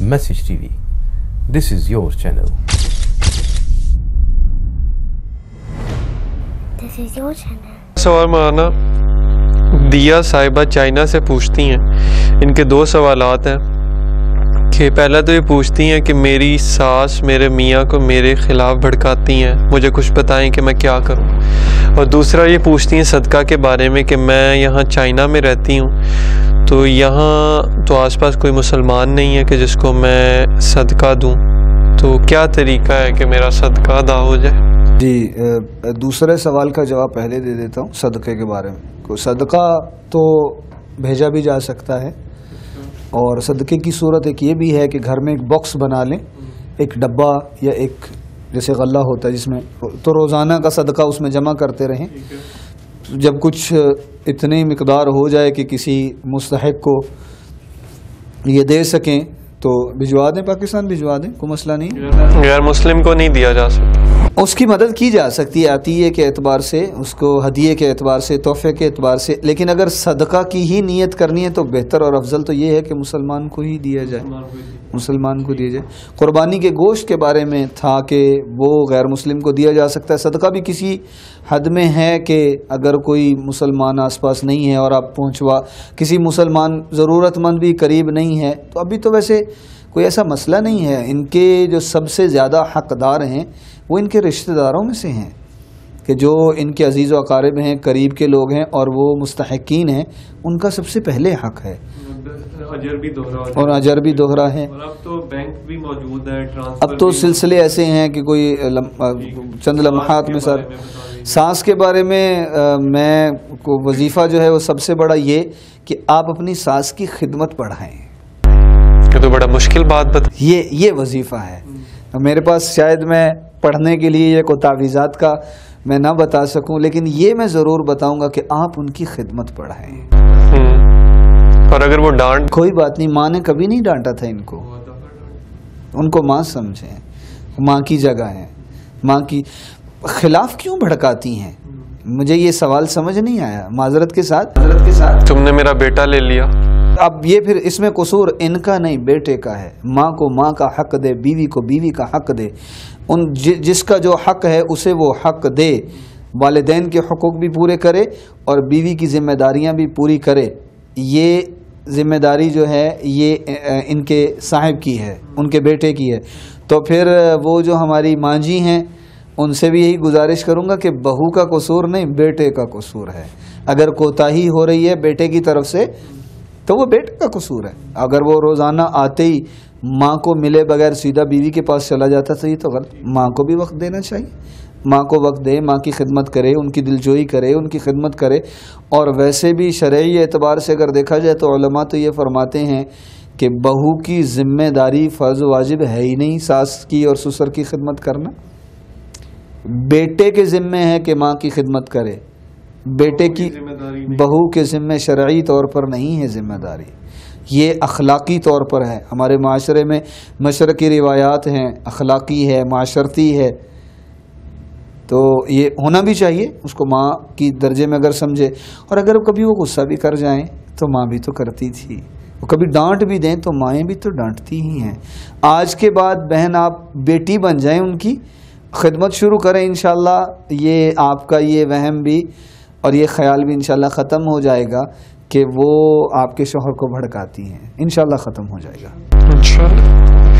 Message TV. This is your channel. This is your channel. سوال مولانا دیا صاحبہ China سے پوچھتی ہیں، ان کے دو سوالات ہیں کہ پہلا تو یہ پوچھتی ہیں کہ میری ساس میرے میاں کو میرے خلاف بھڑکاتی ہیں، مجھے کچھ بتائیں کہ میں کیا کروں، اور دوسرا یہ پوچھتی ہیں صدقہ کے بارے میں کہ میں یہاں چائنا میں رہتی ہوں تو یہاں تو آس پاس کوئی مسلمان نہیں ہے کہ جس کو میں صدقہ دوں، تو کیا طریقہ ہے کہ میرا صدقہ ادا ہو جائے؟ جی، دوسرے سوال کا جواب پہلے دے دیتا ہوں صدقے کے بارے میں۔ صدقہ تو بھیجا بھی جا سکتا ہے، اور صدقے کی صورت ایک یہ بھی ہے کہ گھر میں ایک باکس بنا لیں، ایک ڈبہ یا ایک جیسے غلہ ہوتا ہے جس میں تو روزانہ کا صدقہ اس میں جمع کرتے رہیں، جب کچھ اتنی مقدار ہو جائے کہ کسی مستحق کو یہ دے سکیں تو بھجوا دیں، پاکستان بھجوا دیں، کوئی مسئلہ نہیں۔ غیر مسلم کو نہیں دیا جا سکتا، اس کی مدد کی جا سکتی ہے عطیے کے اعتبار سے، اس کو ہدیے کے اعتبار سے، تحفے کے اعتبار سے، لیکن اگر صدقہ کی ہی نیت کرنی ہے تو بہتر اور افضل تو یہ ہے کہ مسلمان کو ہی دیا جائے، مسلمان کو دیا جائے۔ قربانی کے گوشت کے بارے میں تھا کہ وہ غیر مسلم کو دیا جا سکتا ہے، صدقہ بھی کسی حد میں ہے کہ اگر کوئی مسلمان آس پاس نہیں ہے اور آپ پہنچوا، کسی مسلمان ضرورت مند بھی قریب نہیں ہے تو ابھی تو ویسے کوئی ایسا مسئلہ نہیں ہے۔ ان کے جو سب سے زیادہ حقدار ہیں وہ ان کے رشتہ داروں میں سے ہیں کہ جو ان کے عزیز و اقارب ہیں، قریب کے لوگ ہیں اور وہ مستحقین ہیں، ان کا سب سے پہلے حق ہے، اور اجر بھی دوہرا ہے۔ اب تو بینک بھی موجود ہے، اب تو سلسلے ایسے ہیں کہ کوئی چند لمحات میں سر سانس کے بارے میں میں کو وظیفہ جو ہے وہ سب سے بڑا یہ کہ آپ اپنی سانس کی خدمت پڑھائیں، یہ تو بڑا مشکل بات یہ وظیفہ ہے۔ میرے پاس شاید میں پڑھنے کے لیے یہ کوئی تعویذات کا میں نہ بتا سکوں، لیکن یہ میں ضرور بتاؤں گا کہ آپ ان کی خدمت پڑھائیں۔ اور اگر وہ ڈانٹ، کوئی بات نہیں، ماں نے کبھی نہیں ڈانٹا تھا ان کو ماں سمجھیں، ماں کی جگہ ہے، ماں کی خلاف کیوں بھڑکاتی ہیں؟ مجھے یہ سوال سمجھ نہیں آیا، معذرت کے ساتھ تم نے میرا بیٹا لے لیا۔ اب یہ پھر اس میں قصور ان کا نہیں، بیٹے کا ہے۔ ماں کو ماں کا حق دے، بیوی کو بیوی کا حق دے، جس کا جو حق ہے اسے وہ حق دے، والدین کے حقوق بھی پورے کرے اور بیوی کی ذمہ داریاں بھی پوری کرے۔ یہ ذمہ داری جو ہے یہ ان کے صاحب کی ہے، ان کے بیٹے کی ہے۔ تو پھر وہ جو ہماری ماں جی ہیں ان سے بھی یہی گزارش کروں گا کہ بہو کا قصور نہیں، بیٹے کا قصور ہے۔ اگر کوتاہی ہو رہی ہے بیٹے کی طرف سے تو وہ بیٹے کا قصور ہے۔ اگر وہ روزانہ آتے ہی ماں کو ملے بغیر سیدھا بیوی کے پاس چلا جاتا تو یہ تو غلط۔ ماں کو بھی وقت دینا چاہیے، ماں کو وقت دے، ماں کی خدمت کرے، ان کی دلجوئی کرے، ان کی خدمت کرے۔ اور ویسے بھی شرعی اعتبار سے اگر دیکھا جائے تو علماء تو یہ فرماتے ہیں کہ بہو کی ذمہ داری فرض واجب ہے ہی نہیں ساس کی اور سسر کی خدمت کرنا، بیٹے کے ذمے ہے کہ ماں کی خدمت کرے، بیٹے کی بہو کے ذمے شرعی طور پر نہیں ہے ذمہ داری، یہ اخلاقی طور پر ہے۔ ہمارے معاشرے میں مشرقی روایات ہیں، اخلاقی ہے، معاشرتی ہے، تو یہ ہونا بھی چاہیے، اس کو ماں کی درجے میں اگر سمجھے۔ اور اگر کبھی وہ غصہ بھی کر جائیں تو ماں بھی تو کرتی تھی، وہ کبھی ڈانٹ بھی دیں تو مائیں بھی تو ڈانٹتی ہی ہیں۔ آج کے بعد بہن آپ بیٹی بن جائیں، ان کی خدمت شروع کریں، انشاءاللہ یہ آپ کا یہ وہم بھی اور یہ خیال بھی انشاءاللہ ختم ہو جائے گا کہ وہ آپ کے شوہر کو بھڑکاتی ہیں، انشاءاللہ ختم ہو جائے گا۔ انشاءاللہ۔